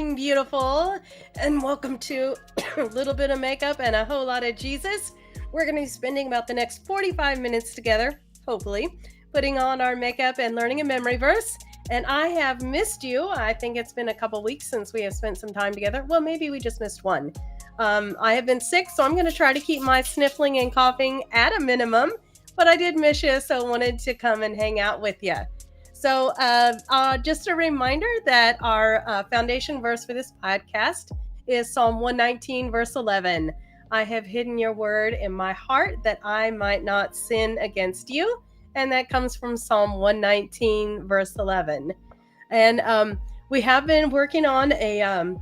morning, beautiful, and welcome to a little bit of makeup and a whole lot of Jesus. We're going to be spending about the next 45 minutes together, hopefully, putting on our makeup and learning a memory verse. And I have missed you. I think it's been a couple weeks since we have spent some time together. Well, maybe we just missed one. I have been sick, so I'm going to try to keep my sniffling and coughing at a minimum, but I did miss you, so wanted to come and hang out with you. So just a reminder that our foundation verse for this podcast is Psalm 119, verse 11. I have hidden your word in my heart that I might not sin against you. And that comes from Psalm 119, verse 11. And we have been working on a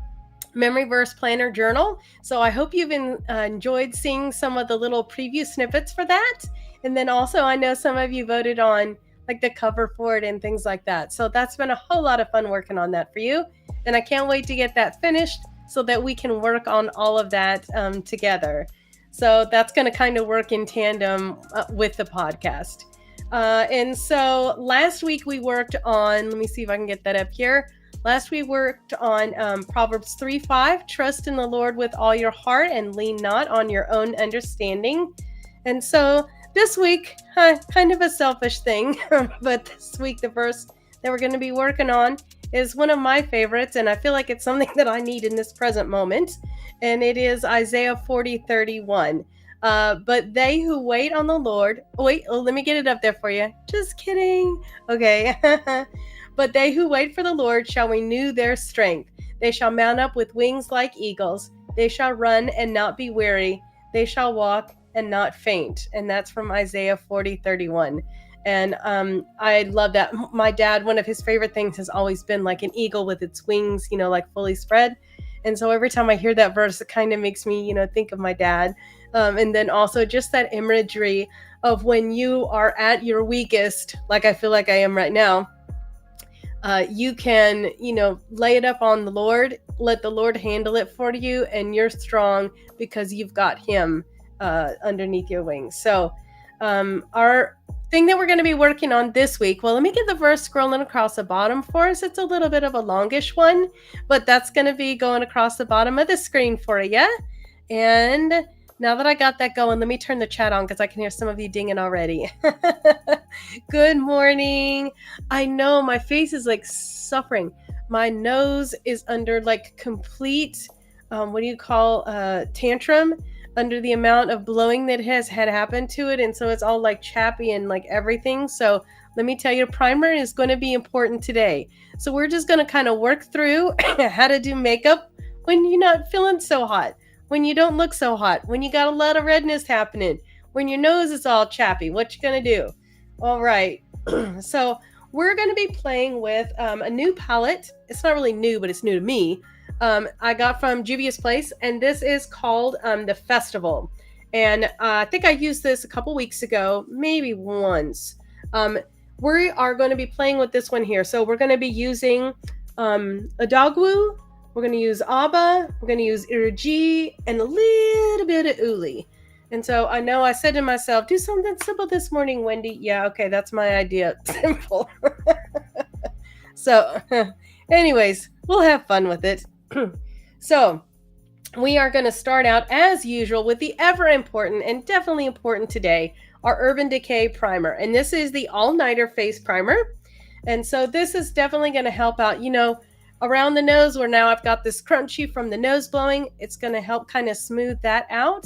memory verse planner journal. So I hope you've enjoyed seeing some of the little preview snippets for that. And then also I know some of you voted on like the cover for it and things like that. So that's been a whole lot of fun working on that for you. And I can't wait to get that finished so that we can work on all of that together. So that's going to kind of work in tandem with the podcast. And so last week we worked on, let me see if I can get that up here. Last we worked on Proverbs 3:5, trust in the Lord with all your heart and lean not on your own understanding. And so this week, kind of a selfish thing, but this week the verse that we're going to be working on is one of my favorites, and I feel like it's something that I need in this present moment, and it is Isaiah 40:31. But they who wait on the Lord, let me get it up there for you. Just kidding. Okay. But they who wait for the Lord shall renew their strength. They shall mount up with wings like eagles. They shall run and not be weary. They shall walk and not faint. And that's from Isaiah 40:31. And I love that. My dad, one of his favorite things has always been like an eagle with its wings, like fully spread. And so every time I hear that verse, it kind of makes me, think of my dad. And then also just that imagery of when you are at your weakest, like I feel like I am right now, you can, lay it up on the Lord, let the Lord handle it for you, and you're strong because you've got him underneath your wings. So our thing that we're going to be working on this week, well, let me get the verse scrolling across the bottom for us. It's a little bit of a longish one, but that's going to be going across the bottom of the screen for you. And now that I got that going, let me turn the chat on because I can hear some of you dinging already. Good morning. I know my face is like suffering. My nose is under like complete, tantrum under the amount of blowing that had happened to it. And so it's all like chappy and like everything. So let me tell you, primer is going to be important today. So we're just going to kind of work through how to do makeup when you're not feeling so hot, when you don't look so hot, when you got a lot of redness happening, when your nose is all chappy. What you going to do? All right. So we're going to be playing with a new palette. It's not really new, but it's new to me. I got from Juvia's place, and this is called the Festival. And I think I used this a couple weeks ago, maybe once. We are going to be playing with this one here. So we're going to be using Adagwu, we're going to use Abba, we're going to use Iriji, and a little bit of Uli. And so I know I said to myself, do something simple this morning, Wendy. Yeah, okay, that's my idea. Simple. So anyways, we'll have fun with it. So we are going to start out as usual with the ever important and definitely important today, our Urban Decay primer. And this is the all-nighter face primer. And so this is definitely going to help out, around the nose where now I've got this crunchy from the nose blowing. It's going to help kind of smooth that out.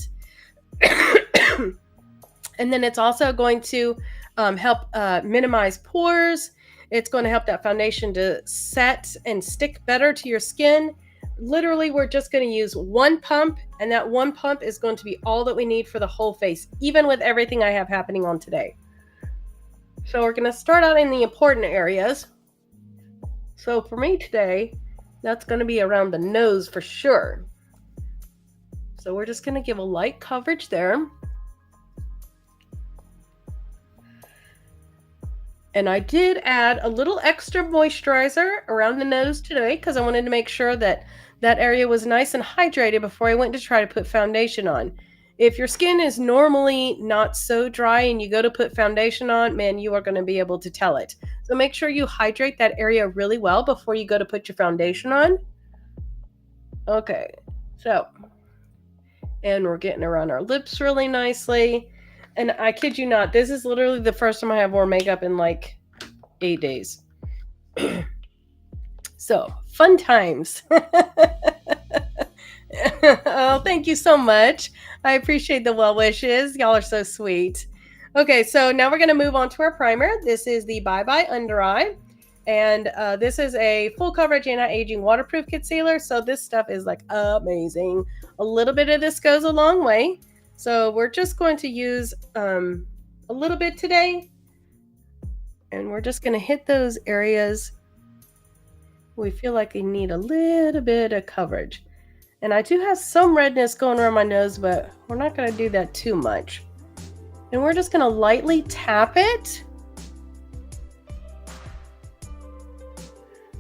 And then it's also going to help minimize pores. It's going to help that foundation to set and stick better to your skin. Literally, we're just going to use one pump, and that one pump is going to be all that we need for the whole face, even with everything I have happening on today. So we're going to start out in the important areas. So for me today, that's going to be around the nose for sure. So we're just going to give a light coverage there. And I did add a little extra moisturizer around the nose today because I wanted to make sure that that area was nice and hydrated before I went to try to put foundation on. If your skin is normally not so dry and you go to put foundation on, man, you are going to be able to tell it. So make sure you hydrate that area really well before you go to put your foundation on. Okay, so, and we're getting around our lips really nicely. And I kid you not, this is literally the first time I have worn makeup in like 8 days. So, fun times. Oh, thank you so much. I appreciate the well wishes. Y'all are so sweet. Okay, so now we're going to move on to our primer. This is the Bye Bye Under Eye. And this is a full coverage anti-aging waterproof concealer. So this stuff is like amazing. A little bit of this goes a long way. So we're just going to use a little bit today. And we're just going to hit those areas we feel like they need a little bit of coverage. And I do have some redness going around my nose, but we're not going to do that too much. And we're just going to lightly tap it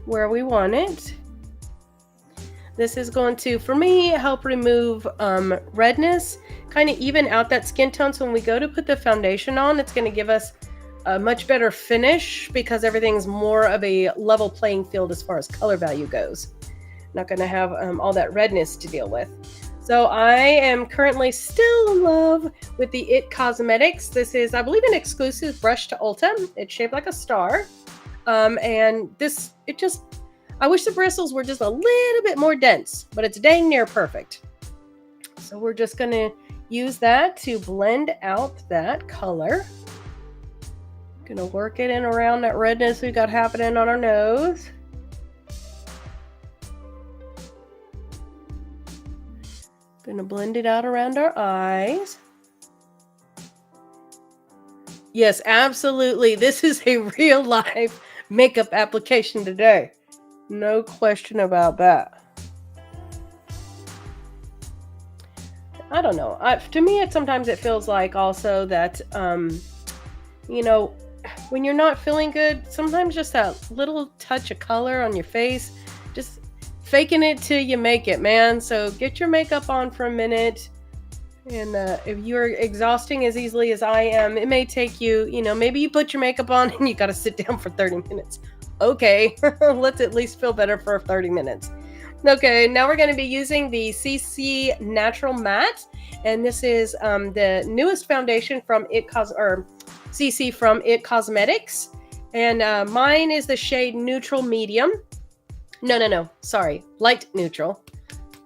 where we want it. This is going to, for me, help remove redness, kind of even out that skin tone. So when we go to put the foundation on, it's going to give us a much better finish because everything's more of a level playing field as far as color value goes. Not going to have all that redness to deal with. So I am currently still in love with the IT Cosmetics. This is, I believe, an exclusive brush to Ulta. It's shaped like a star. And this, I wish the bristles were just a little bit more dense, but it's dang near perfect. So we're just going to use that to blend out that color. Going to work it in around that redness we got happening on our nose. Going to blend it out around our eyes. Yes, absolutely. This is a real life makeup application today. No question about that. I don't know. To me, sometimes it feels like also that, you know, when you're not feeling good, sometimes just that little touch of color on your face, just faking it till you make it, man. So get your makeup on for a minute. And if you're exhausting as easily as I am, it may take you, maybe you put your makeup on and you got to sit down for 30 minutes. Okay, let's at least feel better for 30 minutes. Okay, now we're going to be using the CC Natural Matte. And this is the newest foundation from CC from IT Cosmetics. And mine is the shade Neutral Medium. No. Sorry. Light neutral.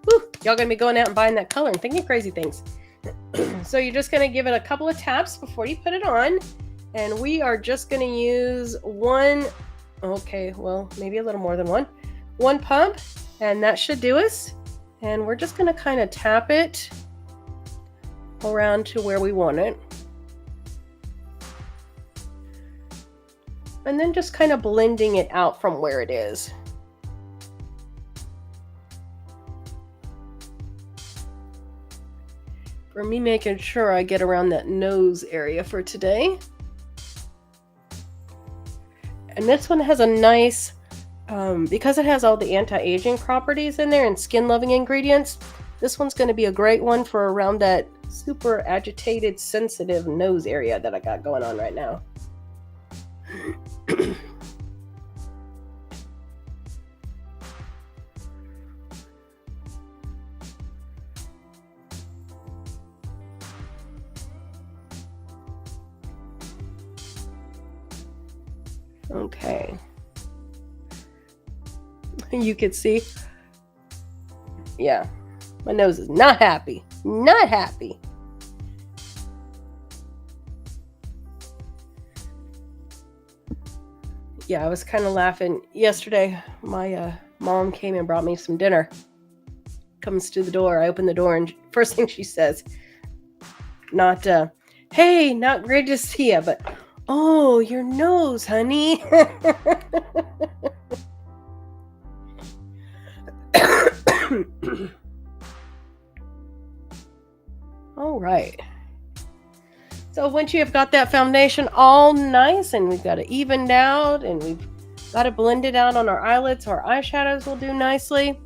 Whew, y'all gonna be going out and buying that color and thinking crazy things. So you're just gonna give it a couple of taps before you put it on. And we are just gonna use one, okay, well, maybe a little more than one pump, and that should do us. And we're just gonna kind of tap it around to where we want it. And then just kind of blending it out from where it is. For me, making sure I get around that nose area for today. And this one has a nice, because it has all the anti-aging properties in there and skin-loving ingredients, this one's going to be a great one for around that super agitated, sensitive nose area that I got going on right now. Okay. You could see. Yeah. My nose is not happy. Not happy. Yeah, I was kind of laughing. Yesterday, my mom came and brought me some dinner. Comes to the door. I open the door, and first thing she says, not, hey, not great to see you, but, oh, your nose, honey. All right. So once you have got that foundation all nice and we've got it evened out and we've got it blended out on our eyelids, so our eyeshadows will do nicely.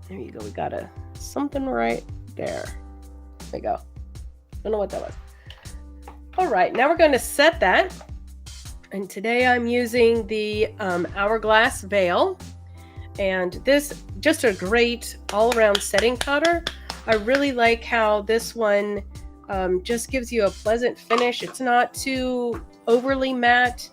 There you go. We got something right there. There we go. Don't know what that was. All right. Now we're going to set that. And today I'm using the Hourglass Veil. And this, just a great all-around setting powder. I really like how this one just gives you a pleasant finish. It's not too overly matte.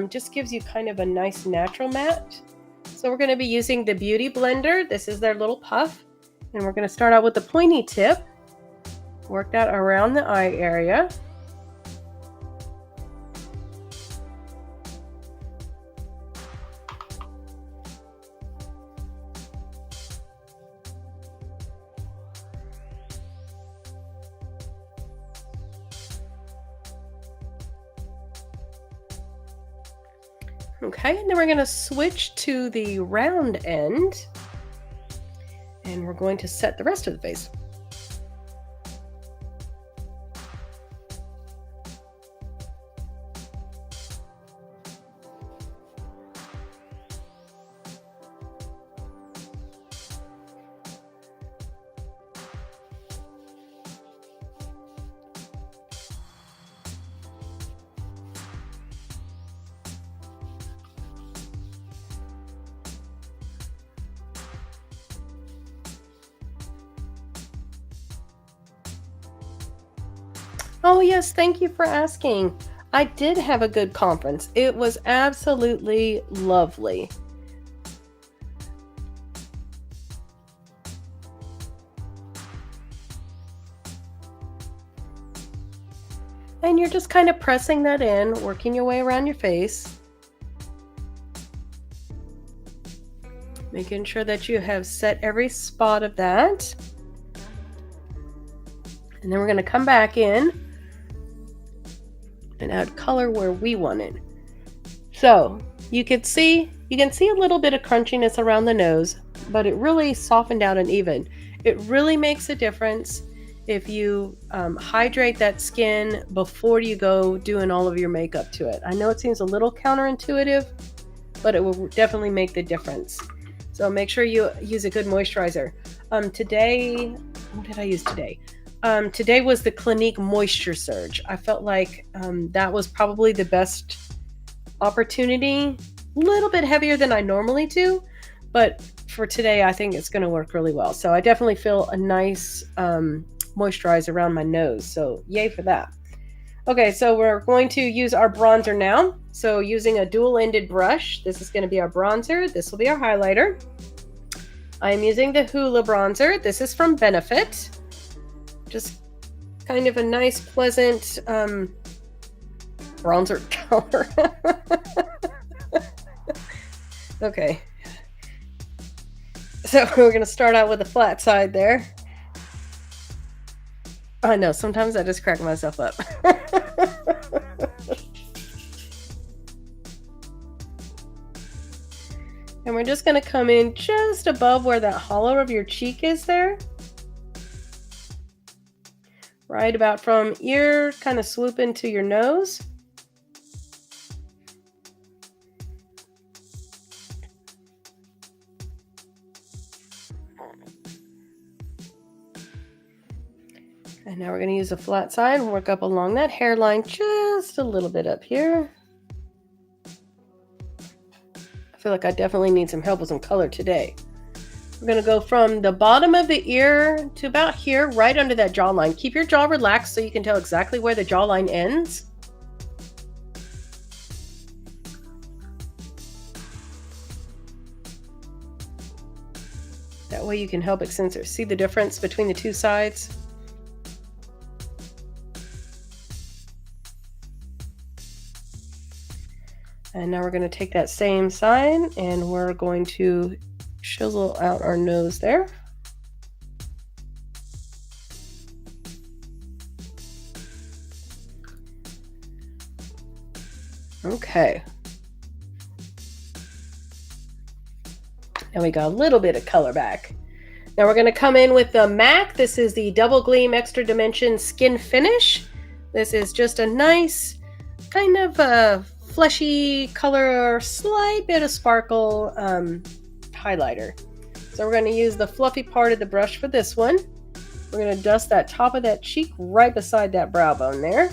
Just gives you kind of a nice natural matte. So we're going to be using the Beauty Blender. This is their little puff. And we're going to start out with the pointy tip. Work that around the eye area. Okay, and then we're going to switch to the round end, and we're going to set the rest of the face. Oh, yes, thank you for asking. I did have a good conference. It was absolutely lovely. And you're just kind of pressing that in, working your way around your face. Making sure that you have set every spot of that. And then we're going to come back in and add color where we want it. So you can see a little bit of crunchiness around the nose, but it really softened out and even. It really makes a difference if you hydrate that skin before you go doing all of your makeup to it. I know it seems a little counterintuitive, but it will definitely make the difference. So make sure you use a good moisturizer. Today, what did I use today? Today was the Clinique Moisture Surge. I felt like that was probably the best opportunity. A little bit heavier than I normally do, but for today, I think it's going to work really well. So I definitely feel a nice moisturize around my nose. So yay for that. Okay, so we're going to use our bronzer now. So using a dual-ended brush, this is going to be our bronzer. This will be our highlighter. I'm using the Hoola bronzer. This is from Benefit. Just kind of a nice, pleasant bronzer color. Okay. So we're going to start out with the flat side there. I know, sometimes I just crack myself up. And we're just going to come in just above where that hollow of your cheek is there. Right about from ear, kind of swoop into your nose. And now we're going to use a flat side and work up along that hairline just a little bit up here. I feel like I definitely need some help with some color today. We're going to go from the bottom of the ear to about here, right under that jawline. Keep your jaw relaxed so you can tell exactly where the jawline ends. That way you can help Accenture see the difference between the two sides. And now we're going to take that same side and we're going to chisel out our nose there. Okay. Now we got a little bit of color back. Now we're going to come in with the MAC. This is the Double Gleam Extra Dimension Skin Finish. This is just a nice kind of a fleshy color, slight bit of sparkle highlighter. So we're going to use the fluffy part of the brush for this one. We're going to dust that top of that cheek right beside that brow bone there.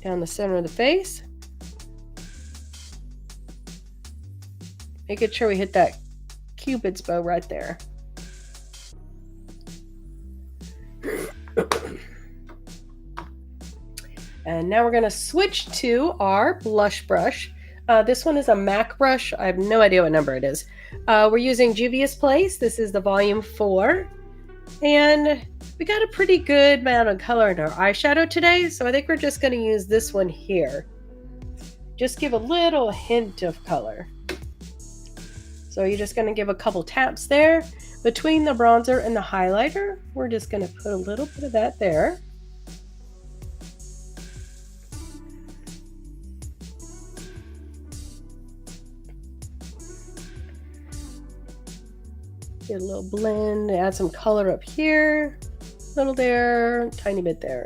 down the center of the face. Making sure we hit that Cupid's bow right there. And now we're going to switch to our blush brush. This one is a MAC brush. I have no idea what number it is. We're using Juvia's Place. This is the volume 4. And we got a pretty good amount of color in our eyeshadow today, so I think we're just going to use this one here. Just give a little hint of color. So you're just going to give a couple taps there. Between the bronzer and the highlighter, we're just going to put a little bit of that there. Get a little blend, add some color up here, a little there, tiny bit there.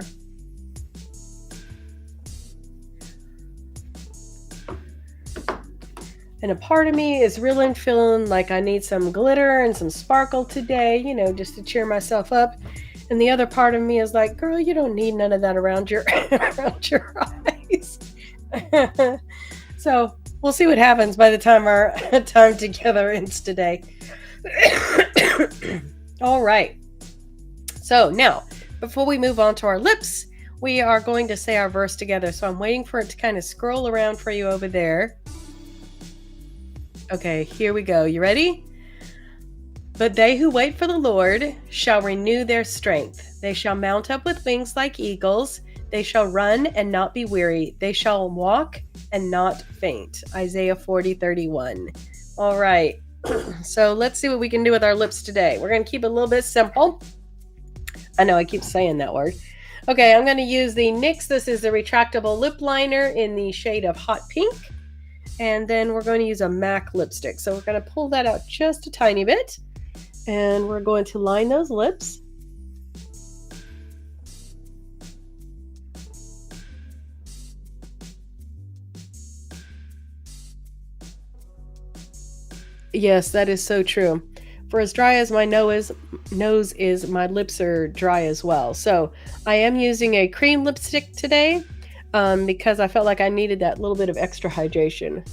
And a part of me is really feeling like I need some glitter and some sparkle today, you know, just to cheer myself up. And the other part of me is like, girl, you don't need none of that around your around your eyes. So we'll see what happens by the time our time together ends today. All right. So now, before we move on to our lips, we are going to say our verse together. So I'm waiting for it to kind of scroll around for you over there. Okay, here we go. You ready? But they who wait for the Lord shall renew their strength. They shall mount up with wings like eagles. They shall run and not be weary. They shall walk and not faint. Isaiah 40:31. All right. So let's see what we can do with our lips today. We're going to keep it a little bit simple. I know I keep saying that word. Okay, I'm going to use the NYX. This is the retractable lip liner in the shade of Hot Pink. And then we're going to use a MAC lipstick. So we're going to pull that out just a tiny bit. And we're going to line those lips. Yes, that is so true. For as dry as my nose is, my lips are dry as well. So I am using a cream lipstick today because I felt like I needed that little bit of extra hydration.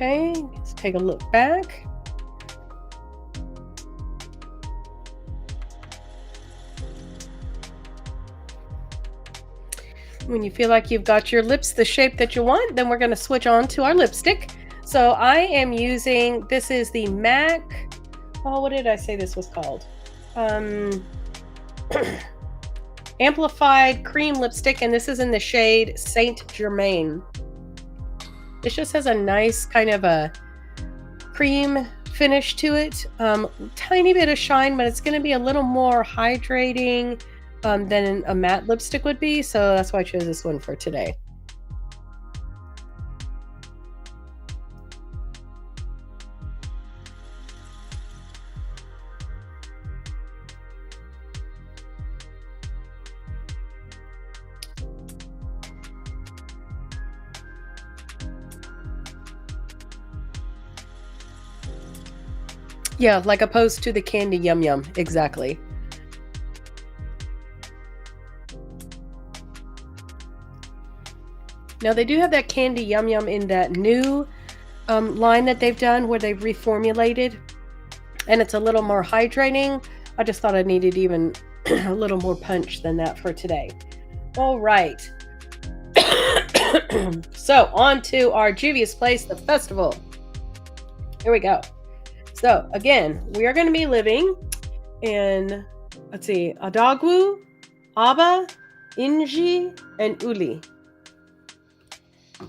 Okay, let's take a look back. When you feel like you've got your lips the shape that you want, then we're going to switch on to our lipstick. So I am using, this is the MAC, oh, what did I say this was called? Amplified Cream Lipstick, and this is in the shade Saint Germain. This just has a nice kind of a cream finish to it. Tiny bit of shine, but it's going to be a little more hydrating than a matte lipstick would be. So that's why I chose this one for today. Yeah, like opposed to the candy yum yum. Exactly. Now they do have that candy yum yum in that new line that they've done where they've reformulated, and it's a little more hydrating. I just thought I needed even a little more punch than that for today. All right. So on to our Juvia's Place, the festival. Here we go. So again, we are going to be living in, let's see, Adagwu, Aba, Inji, and Uli.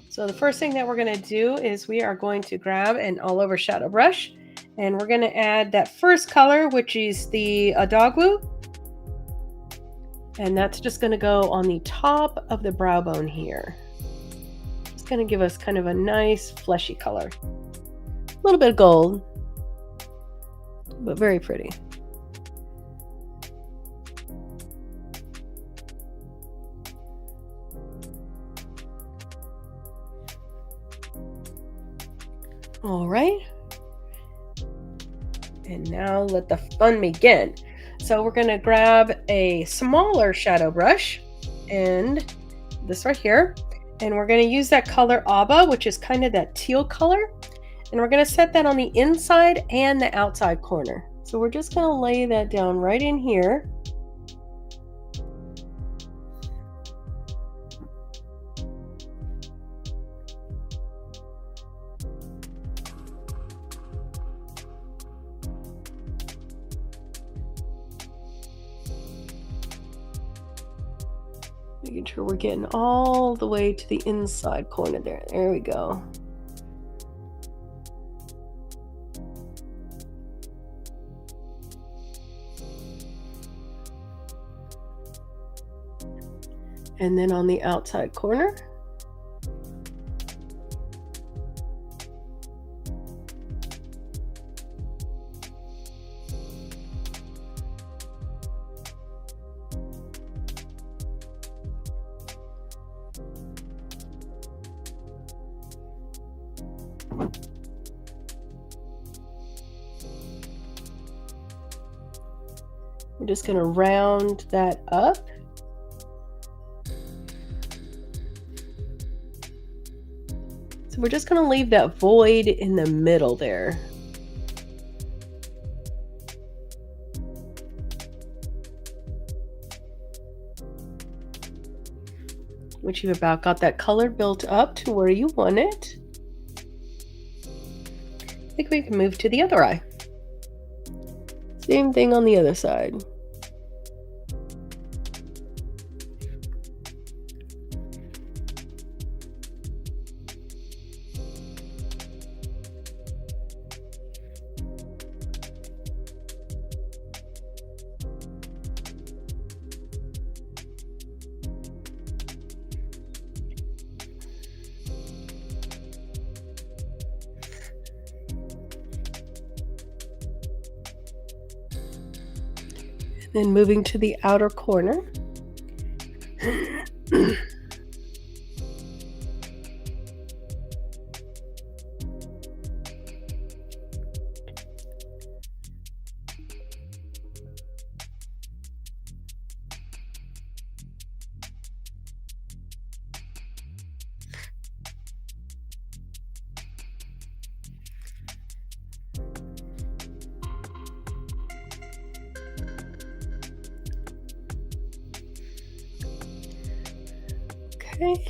So the first thing that we're going to do is we are going to grab an all over shadow brush, and we're going to add that first color, which is the Adagwu. And that's just going to go on the top of the brow bone here. It's going to give us kind of a nice fleshy color. A little bit of gold, but very pretty. All right. And now let the fun begin. So we're going to grab a smaller shadow brush and this right here. And we're going to use that color Abba, which is kind of that teal color. And we're going to set that on the inside and the outside corner. So we're just going to lay that down right in here. Making sure we're getting all the way to the inside corner there. There we go. And then on the outside corner. We're just going to round that up. So we're just going to leave that void in the middle there. Once you've about got that color built up to where you want it, I think we can move to the other eye. Same thing on the other side. Then moving to the outer corner. Okay.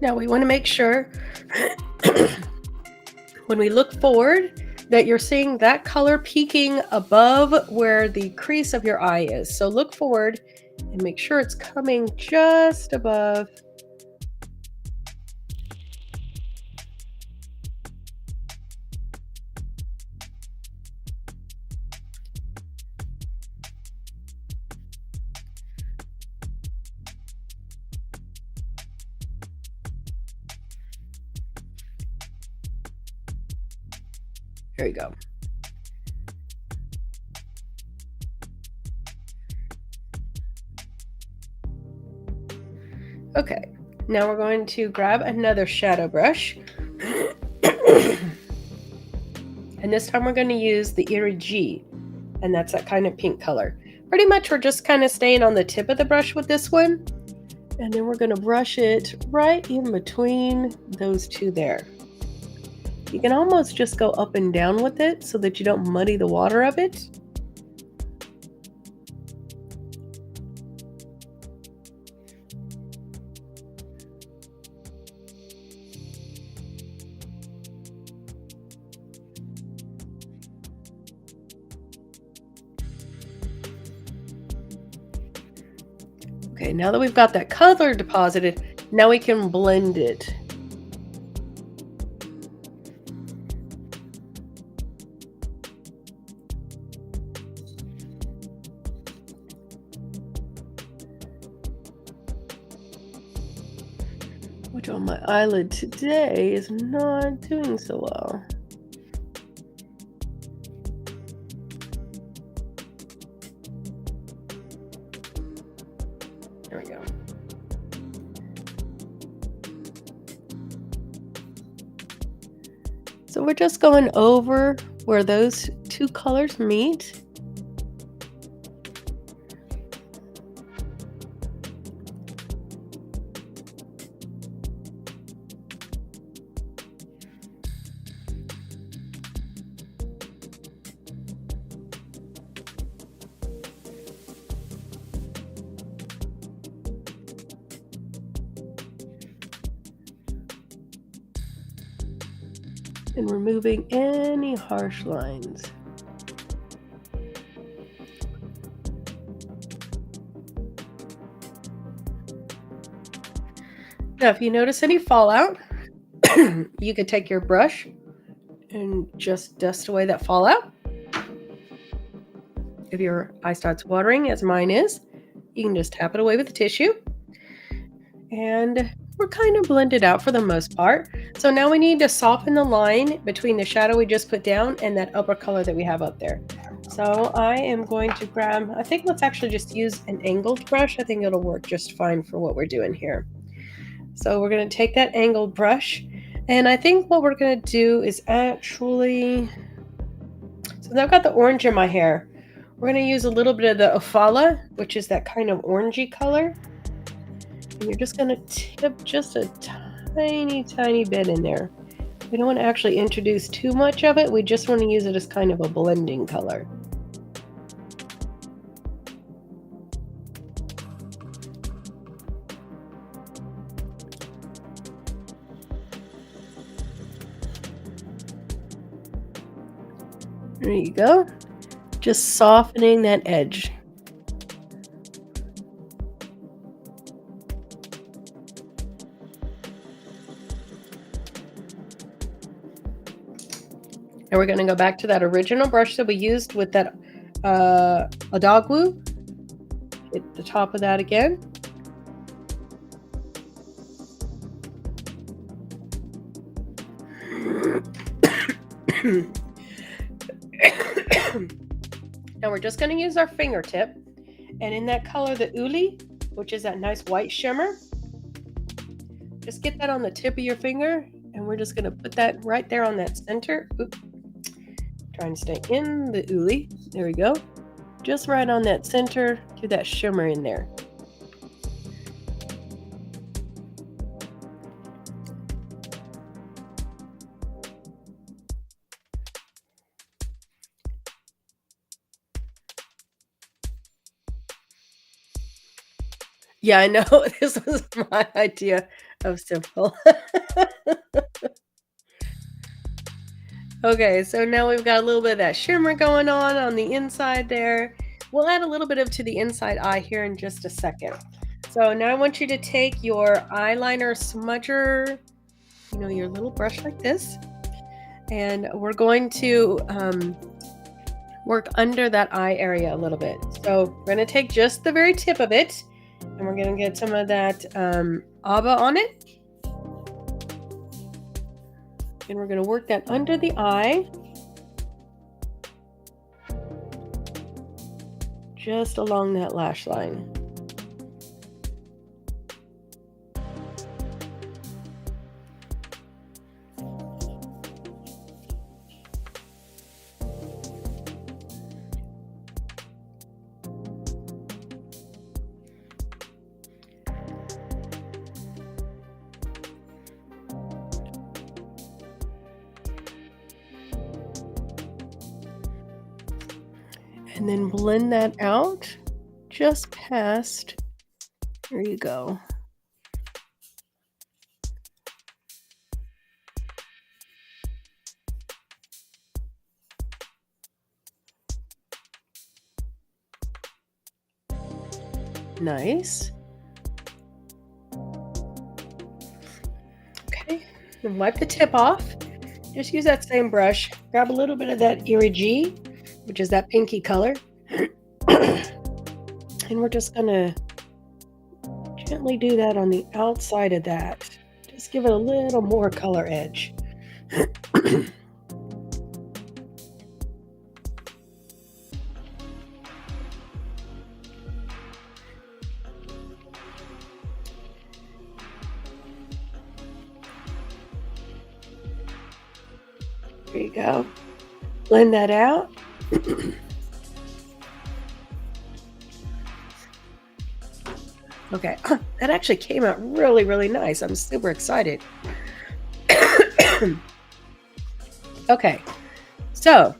Now we want to make sure when we look forward that you're seeing that color peeking above where the crease of your eye is. So look forward and make sure it's coming just above. There you go. Okay, now we're going to grab another shadow brush. And this time we're going to use the Erie G, and that's that kind of pink color. Pretty much we're just kind of staying on the tip of the brush with this one. And then we're going to brush it right in between those two there. You can almost just go up and down with it so that you don't muddy the water of it. Okay, now that we've got that color deposited, now we can blend it. which on my eyelid today is not doing so well. There we go. So we're just going over where those two colors meet. And removing any harsh lines. Now, if you notice any fallout, you could take your brush and just dust away that fallout. If your eye starts watering, as mine is, you can just tap it away with a tissue. And we're kind of blended out for the most part. So now we need to soften the line between the shadow we just put down and that upper color that we have up there. So I am going to grab, I think let's actually just use an angled brush. I think it'll work just fine for what we're doing here. So we're going to take that angled brush, and I think what we're going to do is actually, so now I've got the orange in my hair. We're going to use a little bit of the Ophala, which is that kind of orangey color. And you're just going to tip just a tiny bit in there. We don't want to actually introduce too much of it. We just want to use it as kind of a blending color. There you go. Just softening that edge. And we're going to go back to that original brush that we used with that Adagwu. Hit the top of that again. Now we're just going to use our fingertip, and in that color, the Uli, which is that nice white shimmer, just get that on the tip of your finger, and we're just going to put that right there on that center. Oops. Trying to stay in the Uli. There we go. Just right on that center, get that shimmer in there. Yeah, I know. This was my idea of simple. Okay, so now we've got a little bit of that shimmer going on the inside there. We'll add a little bit of to the inside eye here in just a second. So now I want you to take your eyeliner smudger, your little brush like this, and we're going to work under that eye area a little bit. So we're going to take just the very tip of it, and we're going to get some of that Ava on it. And we're going to work that under the eye, just along that lash line. And then blend that out just past. There you go. Nice. Okay, and wipe the tip off. Just use that same brush. Grab a little bit of that Irigi, which is that pinky color. And we're just going to gently do that on the outside of that. Let's give it a little more color edge. There you go. Blend that out. Okay, that actually came out really, really nice. I'm super excited. Okay, so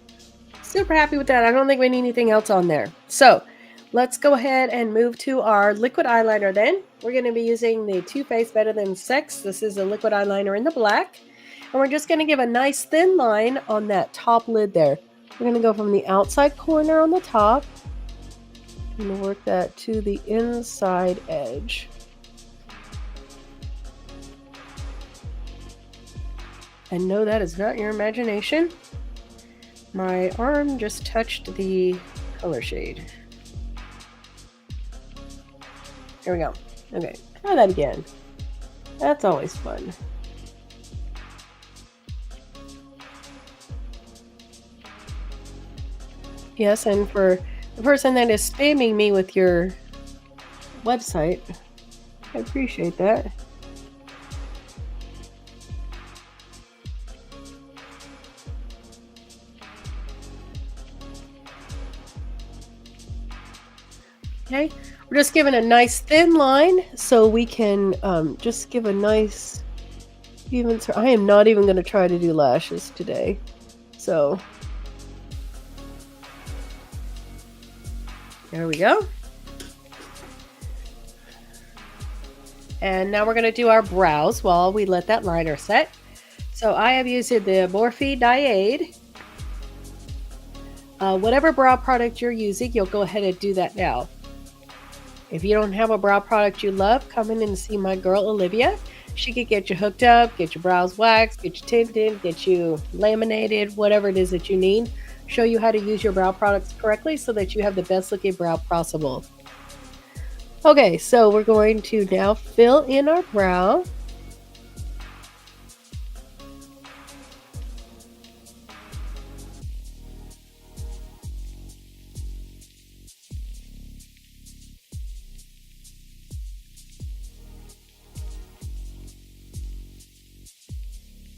super happy with that. I don't think we need anything else on there. So let's go ahead and move to our liquid eyeliner then. We're going to be using the Too Faced Better Than Sex. This is a liquid eyeliner in the black. And we're just going to give a nice thin line on that top lid there. We're going to go from the outside corner on the top. I'm going to work that to the inside edge. And no, that is not your imagination. My arm just touched the color shade. There we go. Okay, try that again. That's always fun. Yes, and for the person that is spamming me with your website, I appreciate that. Okay, we're just giving a nice thin line so we can just give a nice even. I am not even going to try to do lashes today, so there we go. And now we're going to do our brows while we let that liner set. So I have used the Morphe Dyade. Whatever brow product you're using, you'll go ahead and do that now. If you don't have a brow product you love, come in and see my girl Olivia. She could get you hooked up, get your brows waxed, get you tinted, get you laminated, whatever it is that you need. Show you how to use your brow products correctly so that you have the best looking brow possible. Okay, so we're going to now fill in our brow.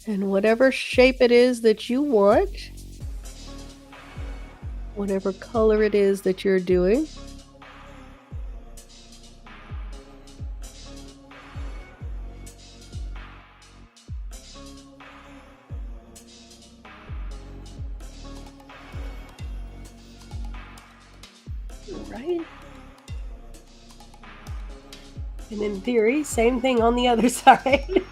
And whatever shape it is that you want, whatever color it is that you're doing. Right? And in theory, same thing on the other side.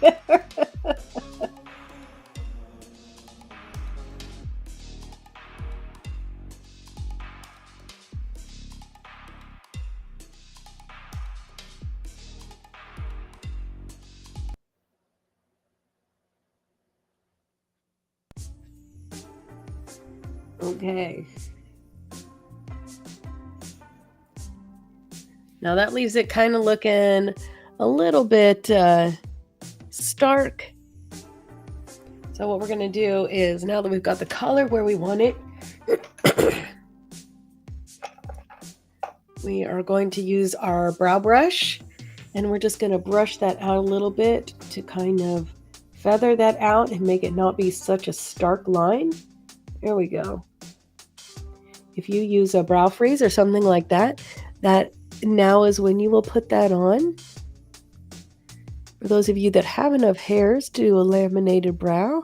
Okay. Now that leaves it kind of looking a little bit stark. So what we're going to do is, now that we've got the color where we want it, we are going to use our brow brush, and we're just going to brush that out a little bit to kind of feather that out and make it not be such a stark line. There we go. If you use a brow freeze or something like that, that now is when you will put that on. For those of you that have enough hairs to do a laminated brow,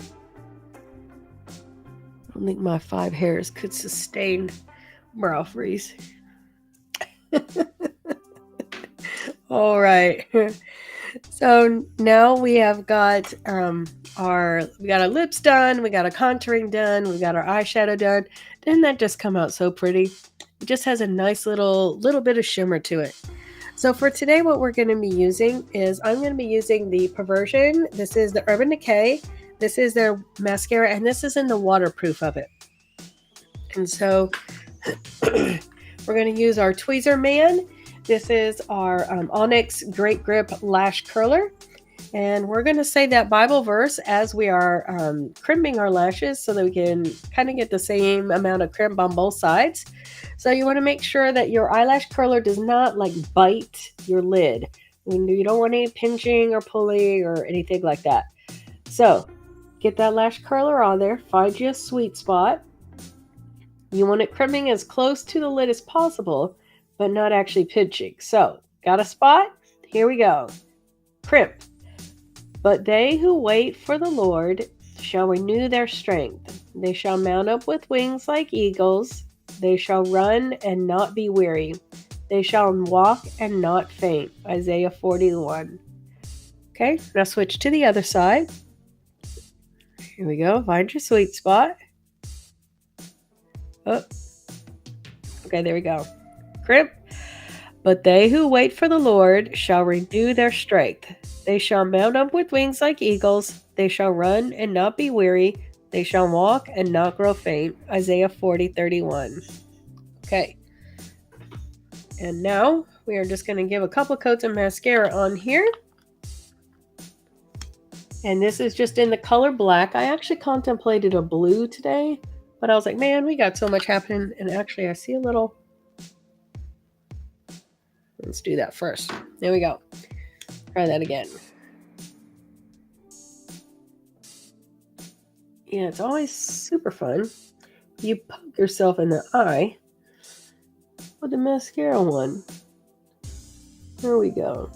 I don't think my 5 hairs could sustain brow freeze. All right. So now we have got our lips done, we got our contouring done, we got our eyeshadow done. Didn't that just come out so pretty? It just has a nice little bit of shimmer to it. So for today, what we're going to be using is, I'm going to be using the Perversion. This is the Urban Decay. This is their mascara, and this is in the waterproof of it. And so we're going to use our Tweezer Man. This is our Onyx Great Grip Lash Curler. And we're going to say that Bible verse as we are crimping our lashes so that we can kind of get the same amount of crimp on both sides. So you want to make sure that your eyelash curler does not like bite your lid. You don't want any pinching or pulling or anything like that. So get that lash curler on there. Find you a sweet spot. You want it crimping as close to the lid as possible, but not actually pinching. So got a spot? Here we go. Crimp. But they who wait for the Lord shall renew their strength. They shall mount up with wings like eagles. They shall run and not be weary. They shall walk and not faint. Isaiah 41. Okay, now switch to the other side. Here we go. Find your sweet spot. Oh. Okay, there we go. Crimp. But they who wait for the Lord shall renew their strength. They shall mount up with wings like eagles. They shall run and not be weary. They shall walk and not grow faint. Isaiah 40:31. Okay. And now we are just going to give a couple coats of mascara on here. And this is just in the color black. I actually contemplated a blue today, but I was like, man, we got so much happening. And actually, I see a little. Let's do that first. There we go. Try that again. Yeah, it's always super fun. You poke yourself in the eye with the mascara one. There we go.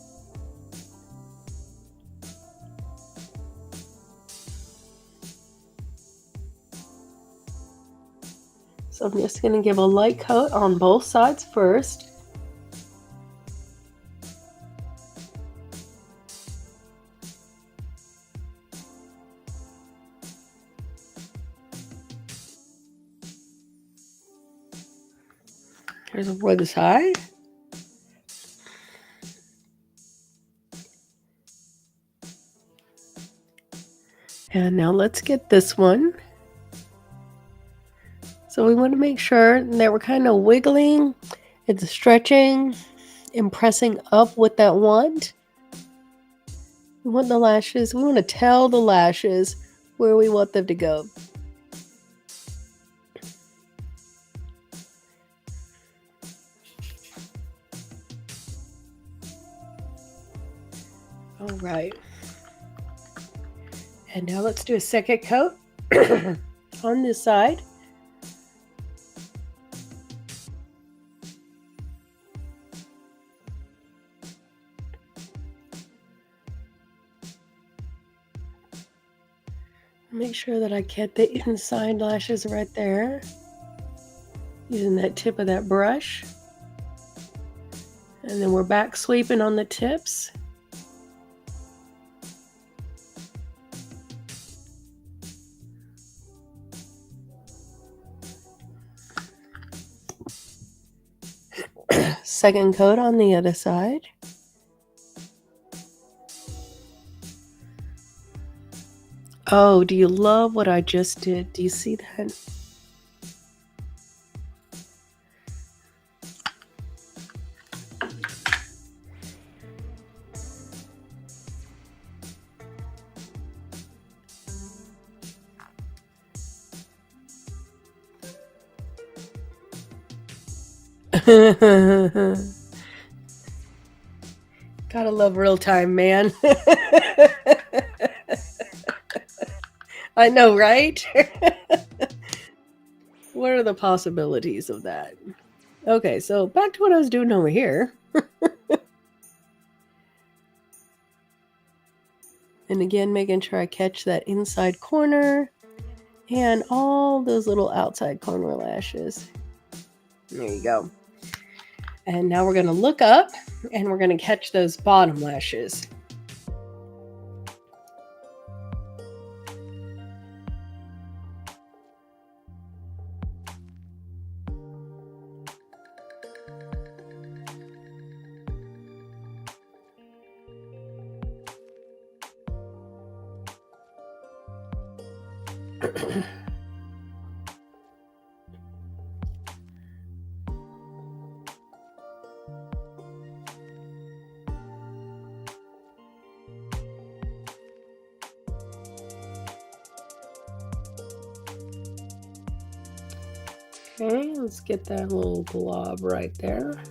So I'm just going to give a light coat on both sides first. Here's for the side. And now let's get this one. So we want to make sure that we're kind of wiggling, it's stretching and pressing up with that wand. We want the lashes, we want to tell the lashes where we want them to go. All right. And now let's do a second coat on this side. Make sure that I get the inside lashes right there. Using that tip of that brush. And then we're back sweeping on the tips. Second coat on the other side. Oh, do you love what I just did? Do you see that? Gotta love real time, man. I know, right? What are the possibilities of that? Okay, so back to what I was doing over here. And again, making sure I catch that inside corner and all those little outside corner lashes. There you go. And now we're going to look up and we're going to catch those bottom lashes. Okay, let's get that little blob right there.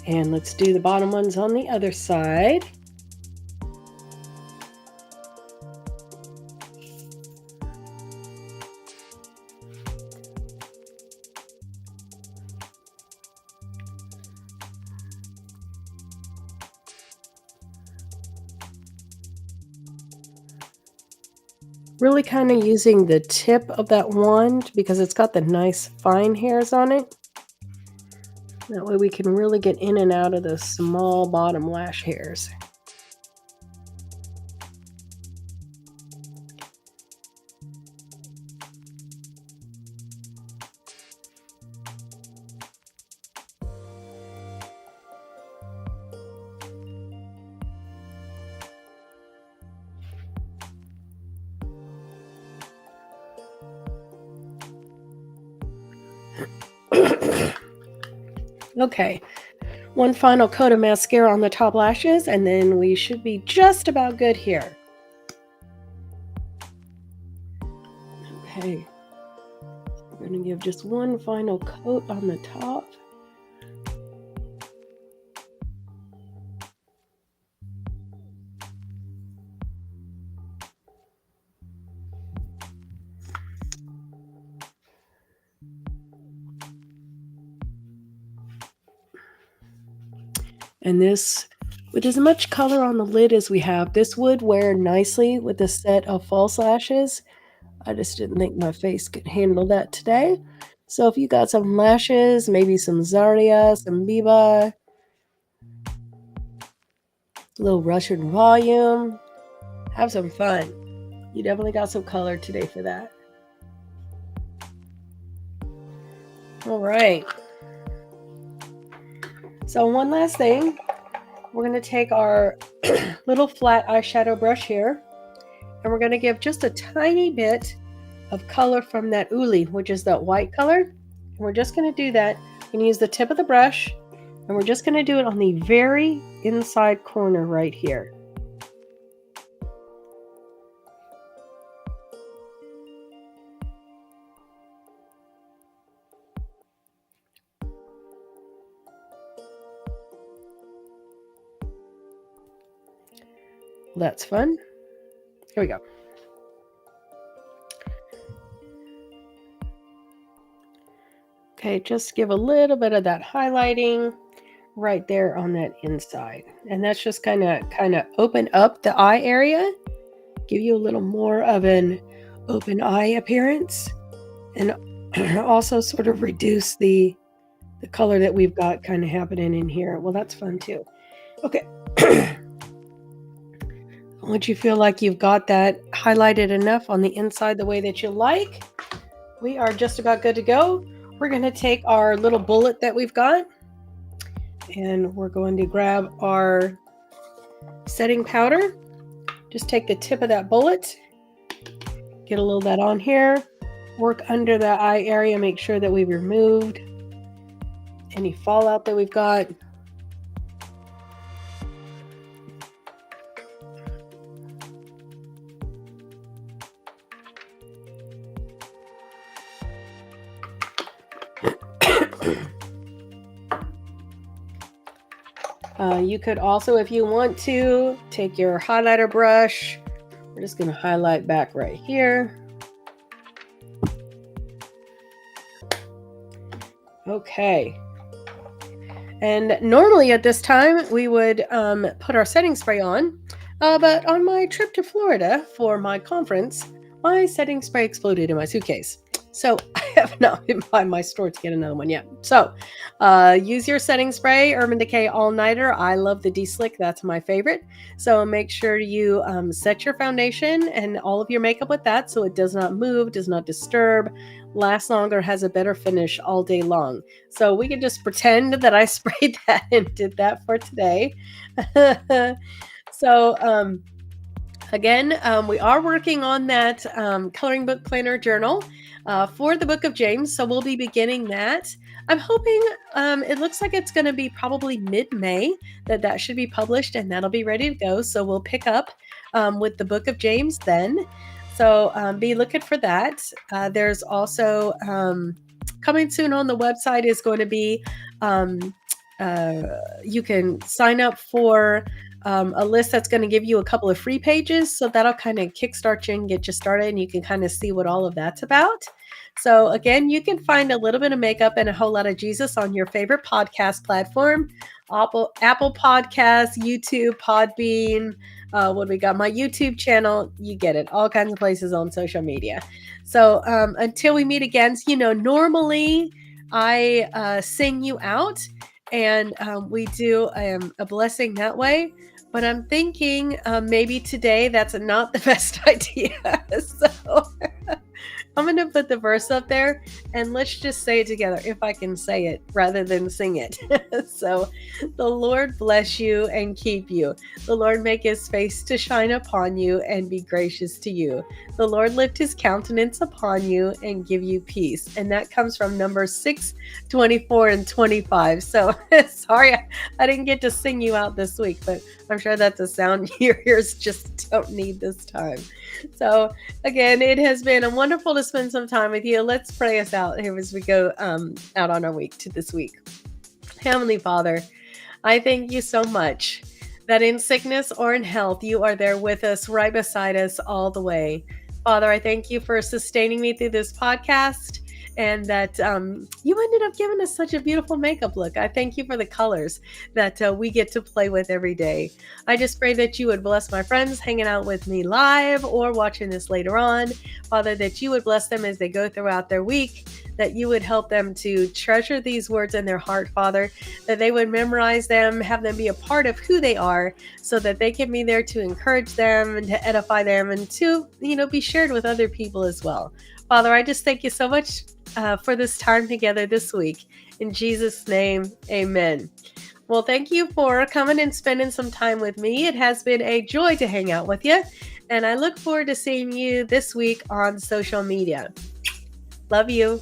And let's do the bottom ones on the other side. Really kind of using the tip of that wand because it's got the nice fine hairs on it. That way we can really get in and out of those small bottom lash hairs. Okay, one final coat of mascara on the top lashes, and then we should be just about good here. Okay, we're going to give just one final coat on the top. And this, with as much color on the lid as we have, this would wear nicely with a set of false lashes. I just didn't think my face could handle that today. So if you got some lashes, maybe some Zarya, some Biba, a little Russian volume, have some fun. You definitely got some color today for that. All right. So one last thing, we're going to take our little flat eyeshadow brush here, and we're going to give just a tiny bit of color from that uli, which is that white color. And we're just going to do that. We're going to use the tip of the brush, and we're just going to do it on the very inside corner right here. That's fun. Here we go. Okay, just give a little bit of that highlighting right there on that inside. And that's just kind of open up the eye area, give you a little more of an open eye appearance, and also sort of reduce the color that we've got kind of happening in here. Well, that's fun too. Okay. Once you feel like you've got that highlighted enough on the inside the way that you like, we are just about good to go. We're going to take our little bullet that we've got, and we're going to grab our setting powder. Just take the tip of that bullet, get a little of that on here, work under the eye area, make sure that we've removed any fallout that we've got. You could also, if you want to, take your highlighter brush. We're just going to highlight back right here. Okay. And normally at this time, we would put our setting spray on. But on my trip to Florida for my conference, my setting spray exploded in my suitcase. So I have not been by my store to get another one yet. So use your setting spray, Urban Decay All Nighter. I love the D-Slick. That's my favorite. So make sure you set your foundation and all of your makeup with that so it does not move, does not disturb, lasts longer, has a better finish all day long. So we can just pretend that I sprayed that and did that for today. So again, we are working on that coloring book planner journal. for the book of James. So we'll be beginning that. I'm hoping it looks like it's going to be probably mid-May that should be published, and that'll be ready to go. So we'll pick up with the book of James then. So be looking for that. There's also coming soon on the website is going to be you can sign up for a list that's going to give you a couple of free pages. So that'll kind of kickstart you and get you started, and you can kind of see what all of that's about. So again, you can find a little bit of makeup and a whole lot of Jesus on your favorite podcast platform. Apple Podcasts, YouTube, Podbean. What we got? My YouTube channel. You get it. All kinds of places on social media. So until we meet again, normally I sing you out, and we do a blessing that way. But I'm thinking maybe today that's not the best idea. So I'm going to put the verse up there, and let's just say it together, if I can say it rather than sing it. So the Lord bless you and keep you. The Lord make his face to shine upon you and be gracious to you. The Lord lift his countenance upon you and give you peace. And that comes from Numbers 6, 24 and 25. So sorry, I didn't get to sing you out this week, but I'm sure that's a sound your ears just don't need this time. So again, it has been wonderful to spend some time with you. Let's pray us out here as we go out on our week to this week. Heavenly Father, I thank you so much that in sickness or in health, you are there with us, right beside us all the way. Father, I thank you for sustaining me through this podcast, and that you ended up giving us such a beautiful makeup look. I thank you for the colors that we get to play with every day. I just pray that you would bless my friends hanging out with me live or watching this later on. Father, that you would bless them as they go throughout their week, that you would help them to treasure these words in their heart, Father, that they would memorize them, have them be a part of who they are, so that they can be there to encourage them and to edify them and to, be shared with other people as well. Father, I just thank you so much for this time together this week. In Jesus' name, amen. Well, thank you for coming and spending some time with me. It has been a joy to hang out with you, and I look forward to seeing you this week on social media. Love you.